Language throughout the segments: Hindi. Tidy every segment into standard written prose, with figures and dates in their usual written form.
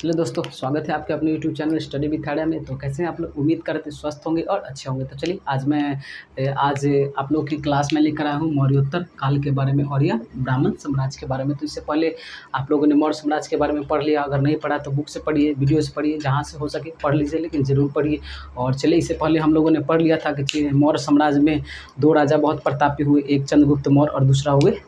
चलिए दोस्तों, स्वागत है आपके अपने YouTube channel study with Arya में। तो कैसे हैं आप लोग? उम्मीद करते स्वस्थ होंगे और अच्छे होंगे। तो चलिए आज आप लोग की क्लास में लेकर आया हूँ मौर्योत्तर काल के बारे में और या ब्राह्मण साम्राज्य के बारे में। तो इससे पहले आप लोगों ने मौर्य साम्राज्य के बारे में पढ़ लिया। अगर नहीं पढ़ा तो बुक से पढ़िए, वीडियो से पढ़िए, जहाँ से हो सके पढ़ लीजिए, लेकिन ज़रूर पढ़िए। और चलिए, इससे पहले हम लोगों ने पढ़ लिया था कि मौर्य साम्राज्य में दो राजा बहुत प्रतापी हुए, एक चंद्रगुप्त मौर्य और दूसरा हुए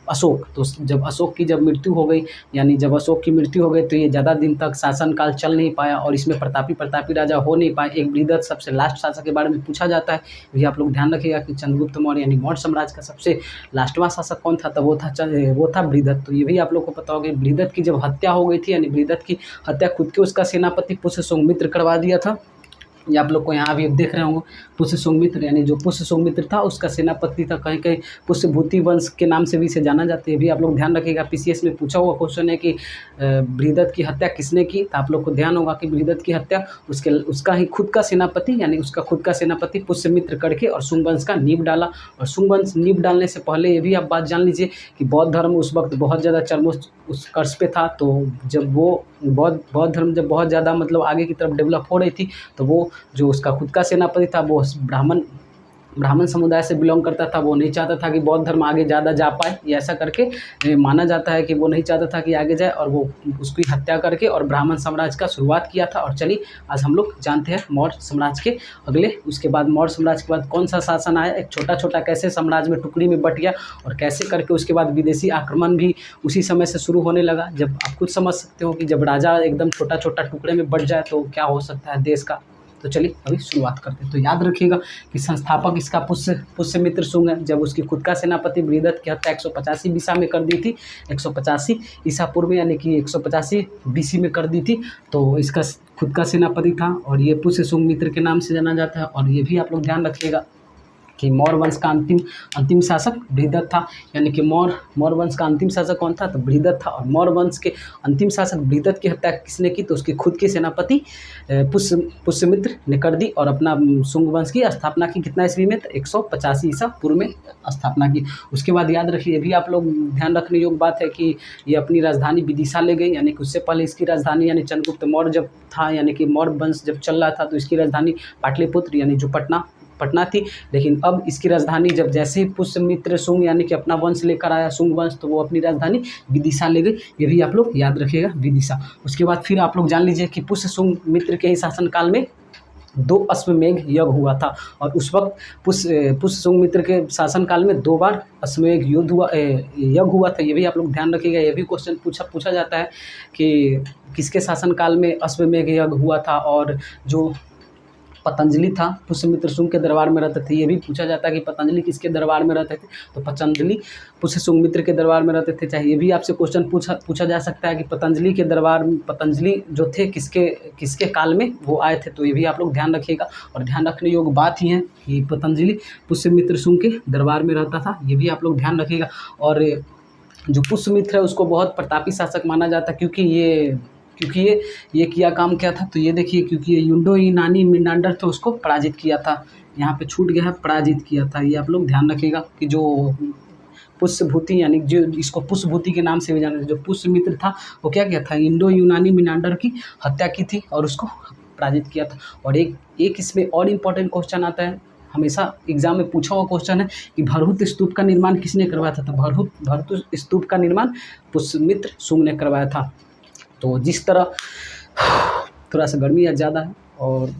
अशोक। तो जब अशोक की मृत्यु हो गई, यानी जब अशोक की मृत्यु हो गई तो ये ज़्यादा दिन तक शासनकाल चल नहीं पाया और इसमें प्रतापी राजा हो नहीं पाए। एक बृहद्रथ सबसे लास्ट शासक के बारे में पूछा जाता है। ये आप लोग ध्यान रखिएगा कि चंद्रगुप्त मौर्य यानी मौर्य साम्राज्य का सबसे लास्टवां शासक कौन था? तो वो था बृहद्रथ। तो ये भी आप लोग को पता होगा, बृहद्रथ की जब हत्या हो गई थी, यानी बृहद्रथ की हत्या खुद के उसका सेनापति पुष्यसुंगमित्र करवा दिया था। ये आप लोग को यहाँ भी अब देख रहे होंगे, पुष्यसुंगमित्र, यानी जो पुष्यसुंगमित्र था उसका सेनापति था। कहीं कहीं पुष्यभूति वंश के नाम से भी इसे जाना जाता है। ये भी आप लोग ध्यान रखिएगा। पीसीएस में पूछा हुआ क्वेश्चन है कि बृहद्रथ की हत्या किसने की? तो आप लोग को ध्यान होगा कि बृहद्रथ की हत्या उसका ही खुद का सेनापति, यानी उसका खुद का सेनापति पुष्यमित्र करके और शुंग वंश का नींव डाला। और शुंग वंश नींव डालने से पहले ये भी आप बात जान लीजिए कि बौद्ध धर्म उस वक्त बहुत ज़्यादा चरमोत्कर्ष पे था। तो जब वो बौद्ध धर्म जब बहुत ज़्यादा मतलब आगे की तरफ डेवलप हो रही थी, तो वो जो उसका खुद का सेनापति था वो ब्राह्मण समुदाय से बिलोंग करता था। वो नहीं चाहता था कि बौद्ध धर्म आगे ज़्यादा जा पाए। ये ऐसा करके माना जाता है कि वो नहीं चाहता था कि आगे जाए, और वो उसकी हत्या करके और ब्राह्मण साम्राज्य का शुरुआत किया था। और चलिए, आज हम लोग जानते हैं मौर्य साम्राज्य के उसके बाद मौर्य साम्राज्य के बाद कौन सा शासन आया, एक छोटा छोटा कैसे साम्राज्य में टुकड़ी में बट गया, और कैसे करके उसके बाद विदेशी आक्रमण भी उसी समय से शुरू होने लगा। जब आप खुद समझ सकते हो कि जब राजा एकदम छोटा छोटा टुकड़े में बट जाए तो क्या हो सकता है देश का। तो चलिए अभी शुरुआत करते हैं। तो याद रखिएगा कि संस्थापक इसका पुष्यमित्र शुंग है। जब उसकी खुद का सेनापति बृहद्रथ की हत्या 185 बीसा में कर दी थी, 185 ईसा पूर्व यानी कि 185 बीसी में कर दी थी, तो इसका खुद का सेनापति था और ये पुष्यसुंगमित्र के नाम से जाना जाता है। और ये भी आप लोग ध्यान रखिएगा कि मौर्य वंश का अंतिम शासक बृहद्रथ था। यानी कि मौर्य वंश का अंतिम शासक कौन था? तो बृहद्रथ था। और मौर्य वंश के अंतिम शासक बृहद्रथ की हत्या किसने की? तो उसके खुद के सेनापति पुष्यमित्र ने कर दी और अपना शुंग वंश की स्थापना की। कितना ईस्वी में? तो 185 ईसा पूर्व में स्थापना की। उसके बाद याद रखिए, ये भी आप लोग ध्यान रखने योग्य बात है कि ये अपनी राजधानी विदिशा ले गई। यानी कि उससे पहले इसकी राजधानी, यानी चंद्रगुप्त मौर्य जब था, यानी कि मौर्य वंश जब चल रहा था, तो इसकी राजधानी पाटलिपुत्र यानी जो पटना थी। लेकिन अब इसकी राजधानी जब जैसे ही पुष्यमित्र शुंग यानी कि अपना वंश लेकर आया शुंग वंश, तो वो अपनी राजधानी विदिशा ले गई। ये भी आप लोग याद रखिएगा, विदिशा। उसके बाद फिर आप लोग जान लीजिए कि पुष्यसुंगमित्र के ही शासनकाल में 2 अश्वमेध यज्ञ हुआ था। और उस वक्त पुष्यसुंगमित्र के शासनकाल में 2 बार अश्वमेध यज्ञ हुआ था। ये भी आप लोग ध्यान रखिएगा। ये भी क्वेश्चन पूछा जाता है कि किसके शासनकाल में अश्वमेध यज्ञ हुआ था। और जो पतंजलि था पुष्यमित्र शुंग के दरबार में रहते थे। ये भी पूछा जाता है कि पतंजलि किसके दरबार में रहते थे? तो पतंजलि पुष्यसुंगमित्र के दरबार में रहते थे। चाहे ये भी आपसे क्वेश्चन पूछा जा सकता है कि पतंजलि जो थे किसके काल में वो आए थे। तो ये भी आप लोग ध्यान रखिएगा। और ध्यान रखने योग्य बात ही है कि पतंजलि पुष्यमित्र शुंग के दरबार में रहता था। ये भी आप लोग ध्यान रखिएगा। और जो पुष्यमित्र है उसको बहुत प्रतापी शासक माना जाता है, क्योंकि ये किया काम क्या था? तो ये देखिए, क्योंकि ये युंडो यूनानी मिनांडर था, उसको पराजित किया था। यहाँ पे छूट गया है, पराजित किया था। ये आप लोग ध्यान रखिएगा कि जो पुष्यभूति, यानी जो इसको पुष्यभूति के नाम से भी जाना, जो पुष्यमित्र था वो क्या किया था? इंडो यूनानी मिनांडर की हत्या की थी और उसको पराजित किया था। और एक इसमें और इम्पोर्टेंट क्वेश्चन आता है, हमेशा एग्जाम में पूछा हुआ क्वेश्चन है कि भरहुत स्तूप का निर्माण किसने करवाया था? तो भरहुत स्तूप का निर्माण पुष्यमित्र शुंग ने करवाया था। तो जिस तरह थोड़ा सा गर्मी आज ज़्यादा है और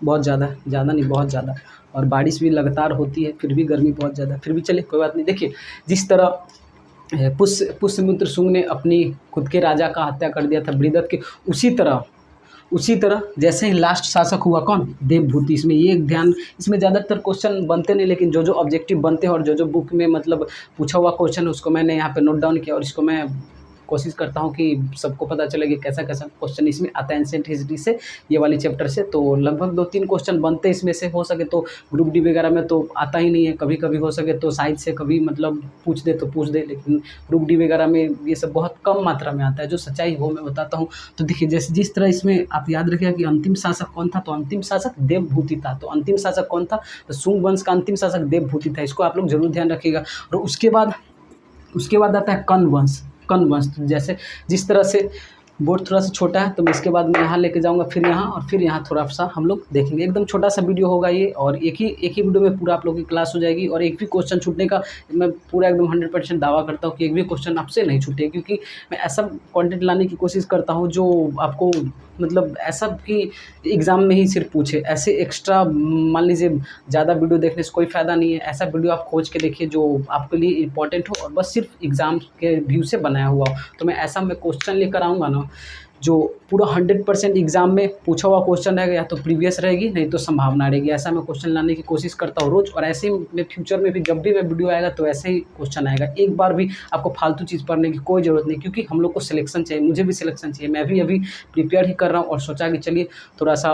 बहुत ज़्यादा नहीं, बहुत ज़्यादा, और बारिश भी लगातार होती है, फिर भी गर्मी बहुत ज़्यादा है। फिर भी चलिए, कोई बात नहीं। देखिए, जिस तरह पुष्यमित्र शुंग ने अपनी खुद के राजा का हत्या कर दिया था बृहद्रथ के, उसी तरह जैसे ही लास्ट शासक हुआ कौन? देवभूति। इसमें ये ध्यान, इसमें ज़्यादातर क्वेश्चन बनते नहीं, लेकिन जो ऑब्जेक्टिव बनते हैं और जो बुक में मतलब पूछा हुआ क्वेश्चन है उसको मैंने यहाँ पे नोट डाउन किया। और इसको मैं कोशिश करता हूँ कि सबको पता चले कि कैसा क्वेश्चन इसमें आता है एंशिएंट हिस्ट्री से, ये वाली चैप्टर से। तो लगभग 2-3 क्वेश्चन बनते इसमें से। हो सके तो ग्रुप डी वगैरह में तो आता ही नहीं है, कभी कभी हो सके तो साइड से कभी मतलब पूछ दे, लेकिन ग्रुप डी वगैरह में ये सब बहुत कम मात्रा में आता है। जो सच्चाई वो मैं बताता हूँ। तो देखिए, जैसे जिस तरह इसमें आप याद रखिएगा कि अंतिम शासक कौन था? तो अंतिम शासक देवभूति था। तो अंतिम शासक कौन था? तो शुंग वंश का अंतिम शासक देवभूति था। इसको आप लोग जरूर ध्यान रखिएगा। और उसके बाद आता है कर्ण वंश। जैसे जिस तरह से बोर्ड थोड़ा सा छोटा है, तो मैं इसके बाद मैं यहाँ लेके जाऊँगा, फिर यहाँ और फिर यहाँ थोड़ा सा हम लोग देखेंगे। एकदम छोटा सा वीडियो होगा ये, और एक ही वीडियो में पूरा आप लोगों की क्लास हो जाएगी, और एक भी क्वेश्चन छूटने का मैं पूरा एकदम 100% दावा करता हूँ कि एक भी क्वेश्चन आपसे नहीं छूटे, क्योंकि मैं ऐसा कंटेंट लाने की कोशिश करता हूँ जो आपको मतलब ऐसा कि एग्ज़ाम में ही सिर्फ पूछे। ऐसे एक्स्ट्रा मान लीजिए ज़्यादा वीडियो देखने से कोई फ़ायदा नहीं है। ऐसा वीडियो आप खोज के देखिए जो आपके लिए इम्पोर्टेंट हो और बस सिर्फ एग्ज़ाम के व्यू से बनाया हुआ हो। तो मैं ऐसा मैं क्वेश्चन लेकर आऊँगा ना जो पूरा 100% एग्ज़ाम में पूछा हुआ क्वेश्चन रहेगा, या तो प्रीवियस रहेगी नहीं तो संभावना रहेगी। ऐसा मैं क्वेश्चन लाने की कोशिश करता हूँ रोज़, और ऐसे ही मैं फ्यूचर में भी जब भी मैं वीडियो आएगा तो ऐसे ही क्वेश्चन आएगा। एक बार भी आपको फालतू चीज़ पढ़ने की कोई ज़रूरत नहीं, क्योंकि हम लोग को सिलेक्शन चाहिए, मुझे भी सिलेक्शन चाहिए। मैं भी अभी प्रिपेयर ही कर रहा हूँ, और सोचा कि चलिए थोड़ा सा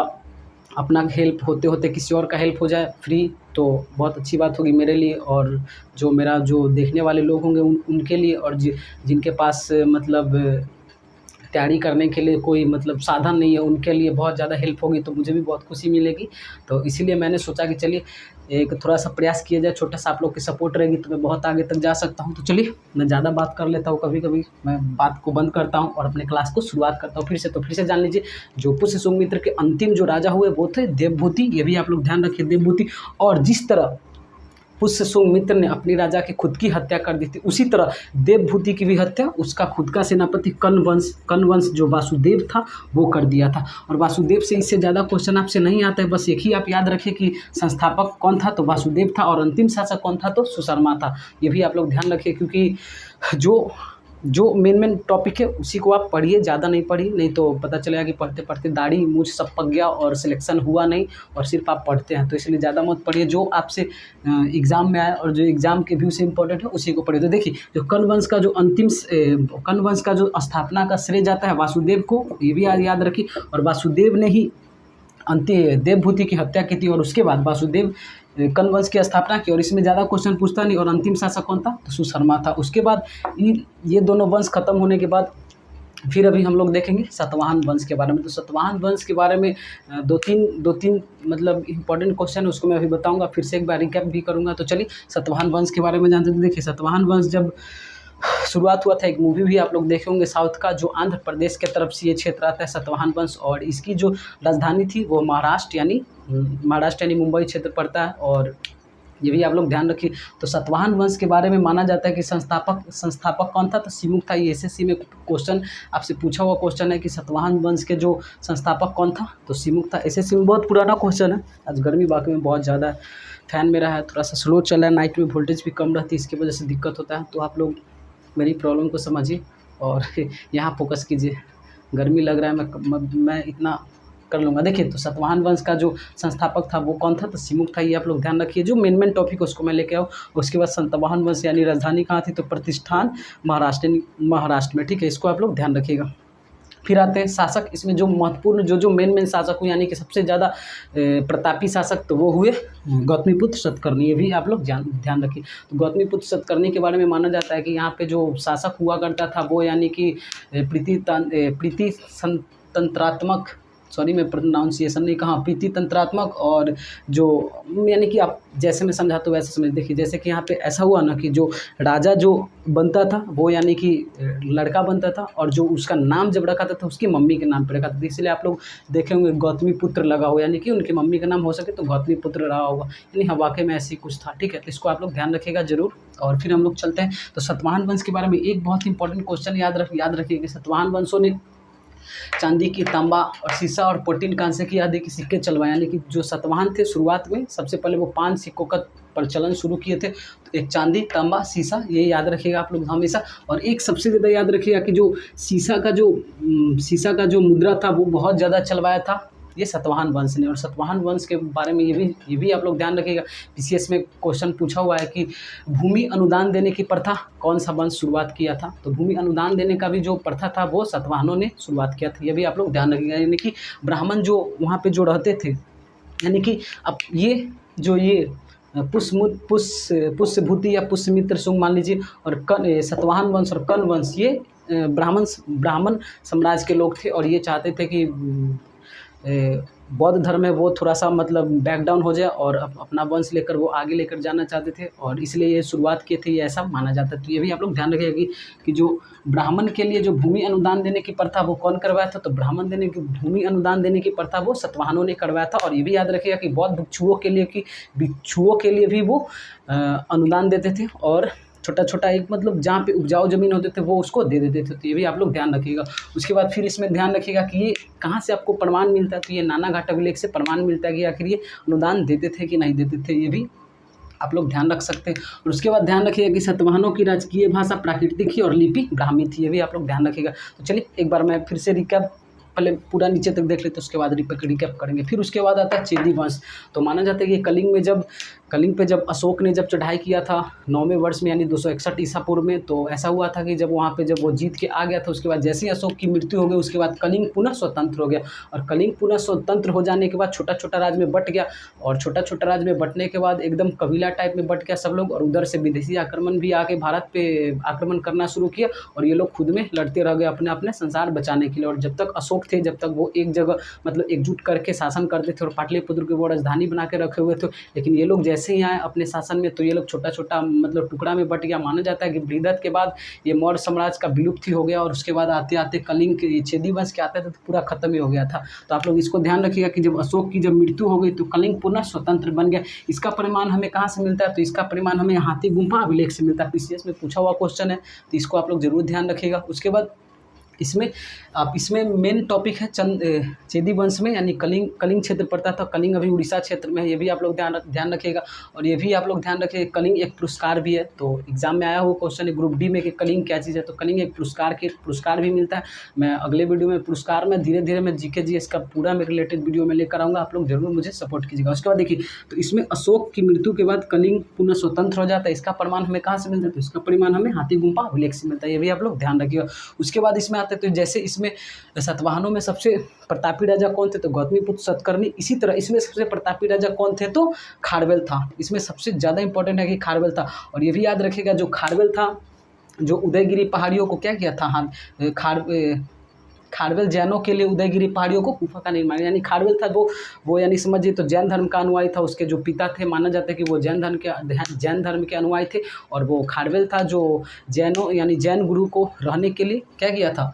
अपना हेल्प होते होते किसी और का हेल्प हो जाए फ्री, तो बहुत अच्छी बात होगी मेरे लिए, और जो मेरा जो देखने वाले लोग होंगे उनके लिए, और जिनके पास मतलब तैयारी करने के लिए कोई मतलब साधन नहीं है उनके लिए बहुत ज़्यादा हेल्प होगी, तो मुझे भी बहुत खुशी मिलेगी। तो इसीलिए मैंने सोचा कि चलिए एक थोड़ा सा प्रयास किया जाए, छोटा सा आप लोग की सपोर्ट रहेगी तो मैं बहुत आगे तक जा सकता हूँ। तो चलिए मैं ज़्यादा बात कर लेता हूँ, कभी-कभी मैं बात को बंद करता हूँ और अपने क्लास को शुरुआत करता हूँ फिर से। तो फिर से जान लीजिए, जो पुष्य सुमित्र के अंतिम जो राजा हुए वो थे देवभूति, ये भी आप लोग ध्यान रखिए, देवभूति। और जिस तरह पुष्य सुमित्र ने अपनी राजा की खुद की हत्या कर दी थी, उसी तरह देवभूति की भी हत्या उसका खुद का सेनापति कण्वंश जो वासुदेव था वो कर दिया था। और वासुदेव से इससे ज़्यादा क्वेश्चन आपसे नहीं आता है, बस एक ही आप याद रखिए कि संस्थापक कौन था, तो वासुदेव था, और अंतिम शासक कौन था, तो सुशर्मा था। ये भी आप लोग ध्यान रखिए, क्योंकि जो मेन टॉपिक है उसी को आप पढ़िए, ज़्यादा नहीं पढ़िए, नहीं तो पता चलेगा कि पढ़ते पढ़ते दाढ़ी मूंछ सब पक गया और सिलेक्शन हुआ नहीं, और सिर्फ आप पढ़ते हैं। तो इसलिए ज़्यादा मत पढ़िए, जो आपसे एग्ज़ाम में आए और जो एग्ज़ाम के व्यू से इम्पोर्टेंट है उसी को पढ़िए। तो देखिए, जो कण्वंश का जो स्थापना का श्रेय जाता है वासुदेव को, ये भी याद रखिए। और वासुदेव ने ही देवभूति की हत्या की थी, और उसके बाद वासुदेव कण्वंश की स्थापना की, और इसमें ज़्यादा क्वेश्चन पूछता नहीं। और अंतिम शासक कौन था, तो सुशर्मा था। उसके बाद ये दोनों वंश खत्म होने के बाद फिर अभी हम लोग देखेंगे सातवाहन वंश के बारे में। तो सातवाहन वंश के बारे में दो तीन मतलब इंपॉर्टेंट क्वेश्चन उसको मैं अभी बताऊंगा, फिर से एक बार रिकैप भी करूंगा। तो चलिए सातवाहन वंश के बारे में जानते हैं। देखिए, सातवाहन वंश जब शुरुआत हुआ था, एक मूवी भी आप लोग देखे होंगे साउथ का, जो आंध्र प्रदेश के तरफ से ये क्षेत्र आता है सातवाहन वंश, और इसकी जो राजधानी थी वो महाराष्ट्र यानी मुंबई क्षेत्र पड़ता है। और ये भी आप लोग ध्यान रखिए। तो सातवाहन वंश के बारे में माना जाता है कि संस्थापक कौन था, तो सिमुक था। ये एसएससी में क्वेश्चन आपसे पूछा हुआ क्वेश्चन है कि सातवाहन वंश के जो संस्थापक कौन था, तो सिमुक था। एसएससी में बहुत पुराना क्वेश्चन है। आज गर्मी बाकी में बहुत ज़्यादा, फैन मेरा है थोड़ा सा स्लो चल रहा है, नाइट में वोल्टेज भी कम रहती है, इसकी वजह से दिक्कत होता है। तो आप लोग मेरी प्रॉब्लम को समझिए और यहाँ फोकस कीजिए। गर्मी लग रहा है, मैं इतना कर लूँगा। देखिए, तो सातवाहन वंश का जो संस्थापक था वो कौन था, तो सिमुक था। ये आप लोग ध्यान रखिए। जो मेन टॉपिक उसको मैं लेके आऊँ। उसके बाद सातवाहन वंश यानी राजधानी कहाँ थी, तो प्रतिष्ठान महाराष्ट्र में। ठीक है, इसको आप लोग ध्यान रखिएगा। फिर आते हैं शासक। इसमें जो महत्वपूर्ण जो मेन शासक हुए, यानी कि सबसे ज़्यादा प्रतापी शासक, तो वो हुए गौतमीपुत्र सतकर्णी। ये भी आप लोग ध्यान रखिए। तो गौतमीपुत्र सतकर्णी के बारे में माना जाता है कि यहाँ पे जो शासक हुआ करता था वो यानी कि प्रीति तंत्रात्मक, सॉरी मैं प्रोनाउंसिएशन नहीं कहा, प्रीति तंत्रात्मक, और जो यानी कि आप जैसे मैं समझाता हूँ वैसे समझ। देखिए, जैसे कि यहाँ पे ऐसा हुआ ना कि जो राजा जो बनता था वो यानी कि लड़का बनता था, और जो उसका नाम जब रखा था तो उसकी मम्मी के नाम पे रखा था। इसलिए आप लोग देखे होंगे गौतमी पुत्र लगा हो, यानी कि उनकी मम्मी का नाम हो सके तो गौतमी पुत्र रहा होगा, यानी हाँ वाकई में ऐसी कुछ था। ठीक है, तो इसको आप लोग ध्यान रखिएगा जरूर। और फिर हम लोग चलते हैं। तो सातवाहन वंश के बारे में एक बहुत इंपॉर्टेंट क्वेश्चन याद रखिए कि सातवाहन वंशों ने चांदी की, तांबा और शीशा और 14 कांसे की आदि के सिक्के चलवाए। यानी कि जो सातवाहन थे शुरुआत में सबसे पहले वो 5 सिक्कों का प्रचलन शुरू किए थे। तो एक चांदी, तांबा, शीशा, ये याद रखिएगा आप लोग हमेशा। और एक सबसे ज़्यादा याद रखिएगा कि जो शीशा का जो मुद्रा था वो बहुत ज़्यादा चलवाया था ये सातवाहन वंश ने। और सातवाहन वंश के बारे में ये भी आप लोग ध्यान रखिएगा। पीसीएस में क्वेश्चन पूछा हुआ है कि भूमि अनुदान देने की प्रथा कौन सा वंश शुरुआत किया था, तो भूमि अनुदान देने का भी जो प्रथा था वो सातवाहनों ने शुरुआत किया था। ये भी आप लोग ध्यान रखिएगा। यानी कि ब्राह्मण जो वहाँ पे जो रहते थे, यानी कि अब ये पुष्यभूति या पुष्यमित्र सुंग मान लीजिए, और सातवाहन वंश और कण्व वंश ये ब्राह्मण साम्राज्य के लोग थे। और ये चाहते थे कि बौद्ध धर्म है वो थोड़ा-सा मतलब बैक डाउन हो जाए और अपना वंश लेकर वो आगे लेकर जाना चाहते थे और इसलिए ये शुरुआत किए थे, ये ऐसा माना जाता है। तो ये भी आप लोग ध्यान रखिएगा कि जो ब्राह्मण के लिए जो भूमि अनुदान देने की प्रथा वो कौन करवाया था? तो ब्राह्मण देने की भूमि अनुदान देने की प्रथा वो सातवाहनों ने करवाया था। और ये भी याद रखिएगा कि बौद्ध भिक्षुओं के लिए भी वो अनुदान देते थे और छोटा-छोटा एक मतलब जहाँ पे उपजाऊ ज़मीन होते थे वो उसको दे देते थे। तो ये भी आप लोग ध्यान रखिएगा। उसके बाद फिर इसमें ध्यान रखिएगा कि ये कहाँ से आपको प्रमाण मिलता है? तो ये नानाघाटा अभिलेख से प्रमाण मिलता है कि आखिर ये अनुदान देते थे कि नहीं देते थे, ये भी आप लोग ध्यान रख सकते हैं। और उसके बाद ध्यान रखिएगा कि सातवाहनों की राजकीय भाषा प्राकृतिक थी और लिपि ब्राह्मी थी, ये भी आप लोग ध्यान रखिएगा। तो चलिए एक बार मैं फिर से रिकैप पहले पूरा नीचे तक देख लेते, उसके बाद रिकैप करेंगे। फिर उसके बाद आता है चेदी वंश। तो माना जाता है कि कलिंग पे जब अशोक ने जब चढ़ाई किया था 9वें वर्ष में यानी 261 ईसा पूर्व में, तो ऐसा हुआ था कि जब वहाँ पे जब वो जीत के आ गया था, उसके बाद जैसे ही अशोक की मृत्यु हो गई उसके बाद कलिंग पुनः स्वतंत्र हो गया। और कलिंग पुनः स्वतंत्र हो जाने के बाद छोटा-छोटा राज्य में बँट गया और छोटा-छोटा राज्य में बँटने के बाद एकदम कबीला टाइप में बँट गया सब लोग और उधर से विदेशी आक्रमण भी आके भारत पे आक्रमण करना शुरू किया और ये लोग खुद में लड़ते रह गए अपने संसार बचाने के लिए। और जब तक अशोक थे, जब तक वो एक जगह मतलब एकजुट करके शासन करते थे और पाटलिपुत्र को वो राजधानी बना के रखे हुए थे, लेकिन ये लोग जैसे ही आए अपने शासन में तो ये लोग छोटा-छोटा मतलब टुकड़ा में बँट गया। माना जाता है कि बृहदत्त के बाद ये मौर्य साम्राज्य का विलुप्त ही हो गया और उसके बाद आते-आते कलिंग के चेदी वंश के आते थे तो पूरा खत्म ही हो गया था। तो आप लोग इसको ध्यान रखिएगा कि जब अशोक की जब मृत्यु हो गई तो कलिंग पुनः स्वतंत्र बन गया। इसका परिमाण हमें कहाँ से मिलता है? तो इसका परिमाण हमें हाथी गुम्फा अभिलेख से मिलता है। पीसीएस में पूछा हुआ क्वेश्चन है, तो इसको आप लोग ज़रूर ध्यान रखिएगा। उसके बाद इसमें मेन टॉपिक है चेदी वंश में यानी कलिंग क्षेत्र पड़ता था। कलिंग अभी उड़ीसा क्षेत्र में है, ये भी आप लोग ध्यान रखिएगा। और ये भी आप लोग ध्यान रखिए कलिंग एक पुरस्कार भी है। तो एग्जाम में आया हुआ क्वेश्चन है ग्रुप डी में कि कलिंग क्या चीज़ है? तो कलिंग एक पुरस्कार भी मिलता है। मैं अगले वीडियो में पुरस्कार में धीरे-धीरे मैं जीके जीएस का पूरा में रिलेटेड वीडियो में लेकर आऊँगा, आप लोग जरूर मुझे सपोर्ट कीजिएगा। उसके बाद देखिए, तो इसमें अशोक की मृत्यु के बाद कलिंग पुनः स्वतंत्र हो जाता है। इसका प्रमाण हमें कहाँ से मिलता है? तो इसका परिमाण हमें हाथी गुम्फा अभिलेख से मिलता है, ये भी आप लोग ध्यान रखिएगा। उसके बाद इसमें आते हैं तो जैसे इसमें सातवाहनों में सबसे प्रतापी राजा कौन थे? तो गौतमीपुत्र सतकर्णी। इसी तरह इसमें सबसे प्रतापी राजा कौन थे? तो खारवेल था। इसमें सबसे ज़्यादा इंपॉर्टेंट है कि खारवेल था। और ये भी याद रखिएगा जो खारवेल था, जो उदयगिरी पहाड़ियों को क्या किया था? हाँ, खारवेल जैनों के लिए उदयगिरी पहाड़ियों को गुफा का निर्माण, यानी खारवेल था वो यानी समझिए तो जैन धर्म का अनुयायी था। उसके जो पिता थे माना जाता है कि वो जैन धर्म के अनुयायी थे और वो खारवेल था जो जैन गुरु को रहने के लिए क्या किया था?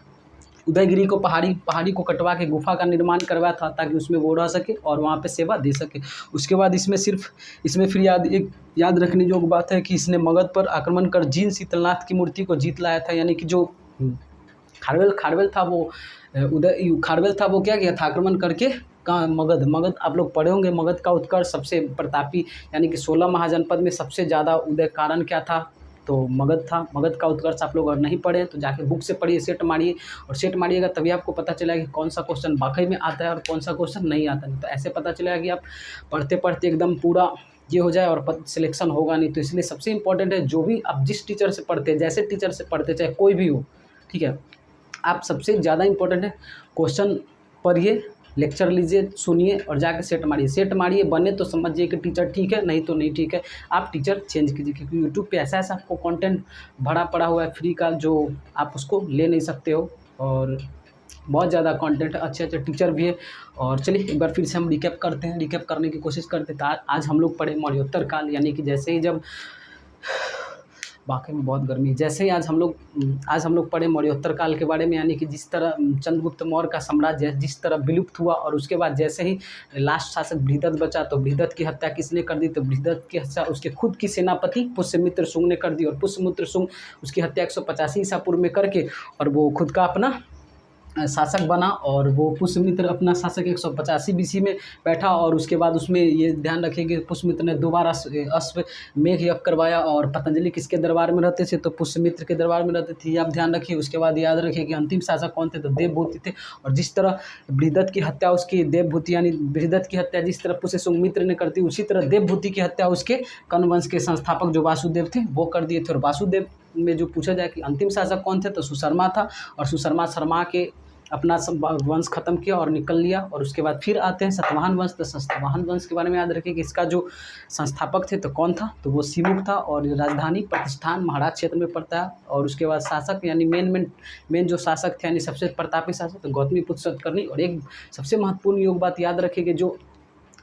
उदयगिरी को पहाड़ी को कटवा के गुफा का निर्माण करवाया था ताकि उसमें वो रह सके और वहाँ पे सेवा दे सके। उसके बाद इसमें फिर याद रखने योग्य बात है कि इसने मगध पर आक्रमण कर जीन शीतलनाथ की मूर्ति को जीत लाया था। यानी कि जो खारवेल था वो क्या किया था? आक्रमण करके कहाँ? मगध आप लोग पढ़े होंगे। मगध का उत्कर्ष सबसे प्रतापी यानी कि 16 महाजनपद में सबसे ज़्यादा उदय कारण क्या था? तो मगध था। मगध का उत्कर्ष आप लोग अगर नहीं पढ़े तो जाके बुक से पढ़िए, सेट मारिए और सेट मारिएगा तभी आपको पता चलेगा कि कौन सा क्वेश्चन वाकई में आता है और कौन सा क्वेश्चन नहीं आता। नहीं तो ऐसे पता चलेगा कि आप पढ़ते एकदम पूरा ये हो जाए और सिलेक्शन होगा नहीं। तो इसलिए सबसे इंपॉर्टेंट है जो भी आप जिस टीचर से पढ़ते हैं, जैसे टीचर से पढ़ते चाहे कोई भी हो, ठीक है, आप सबसे ज़्यादा इंपॉर्टेंट है क्वेश्चन पढ़िए, लेक्चर लीजिए, सुनिए और जाके सेट मारिए। बने तो समझिए कि टीचर ठीक है, नहीं तो नहीं ठीक है, आप टीचर चेंज कीजिए। क्योंकि यूट्यूब पे ऐसा आपको कंटेंट भरा पड़ा हुआ है फ्री का जो आप उसको ले नहीं सकते हो और बहुत ज़्यादा कंटेंट अच्छे टीचर भी है। और चलिए एक बार फिर से हम रिकैप करने की कोशिश करते हैं। आज हम लोग पढ़े मौर्योत्तर काल, यानी कि जैसे ही जब वाकई में बहुत गर्मी, जैसे ही आज हम लोग पढ़े मौर्योत्तर काल के बारे में, यानी कि जिस तरह चंद्रगुप्त मौर्य का साम्राज्य जिस तरह विलुप्त हुआ और उसके बाद जैसे ही लास्ट शासक बृहदत्त बचा तो बृहदत्त की हत्या किसने कर दी? तो बृहदत्त की हत्या उसके खुद की सेनापति पुष्यमित्र शुंग ने कर दी और पुष्यमित्र शुंग उसकी हत्या 185 ईसा पूर्व में करके और वो खुद का अपना शासक बना और वो पुष्यमित्र अपना शासक 185 बीसी में बैठा और उसके बाद उसमें ये ध्यान रखिए कि पुष्यमित्र ने दोबारा अश्वमेध यज्ञ करवाया और पतंजलि किसके दरबार में रहते थे? तो पुष्यमित्र के दरबार में रहते थे, आप ध्यान रखिए। उसके बाद याद रखिए कि अंतिम शासक कौन थे? तो देवभूति थे। और जिस तरह बृहदत्त की हत्या उसकी देवभूति यानी बृहदत्त की हत्या जिस तरह पुष्यमित्र ने कर दी, उसी तरह देवभूति की हत्या उसके कण्व वंश के संस्थापक जो वासुदेव थे वो कर दिए थे। और वासुदेव में जो पूछा जाए कि अंतिम शासक कौन थे? तो सुशर्मा था। और सुशर्मा के अपना वंश खत्म किया और निकल लिया। और उसके बाद फिर आते हैं सातवाहन वंश। तो सातवाहन वंश के बारे में याद रखिए कि इसका जो संस्थापक थे तो कौन था, तो वो सिमुक था और राजधानी प्रतिष्ठान महाराज क्षेत्र में पड़ता है। और उसके बाद शासक यानी मेन जो शासक थे यानी सबसे प्रतापी शासक तो गौतमीपुत्र सतकर्णी। और एक सबसे महत्वपूर्ण योग बात याद रखिए कि जो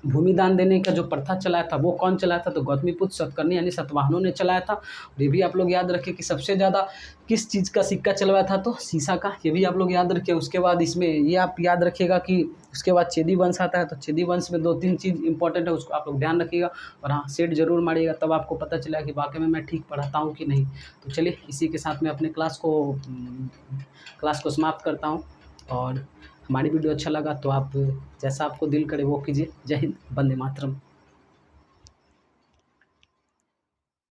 भूमि दान देने का जो प्रथा चलाया था वो कौन चलाया था, तो गौतमीपुत्र सतकर्णी यानी सातवाहनों ने चलाया था। और ये भी आप लोग याद रखें कि सबसे ज़्यादा किस चीज़ का सिक्का चलवाया था, तो शीशा का, ये भी आप लोग याद रखिए। उसके बाद इसमें ये आप याद रखिएगा कि उसके बाद चेदी वंश आता है। तो चेदी वंश में 2-3 चीज़ इंपॉर्टेंट है, उसको आप लोग ध्यान रखिएगा। और हाँ, सेट जरूर मारिएगा, तब आपको पता चलेगा कि वाकई में मैं ठीक पढ़ाता हूँ कि नहीं। तो चलिए इसी के साथ मैं अपने क्लास को समाप्त करता हूँ। और हमारी वीडियो अच्छा लगा तो आप जैसा आपको दिल करे वो कीजिए। जय हिंद, वंदे मातरम।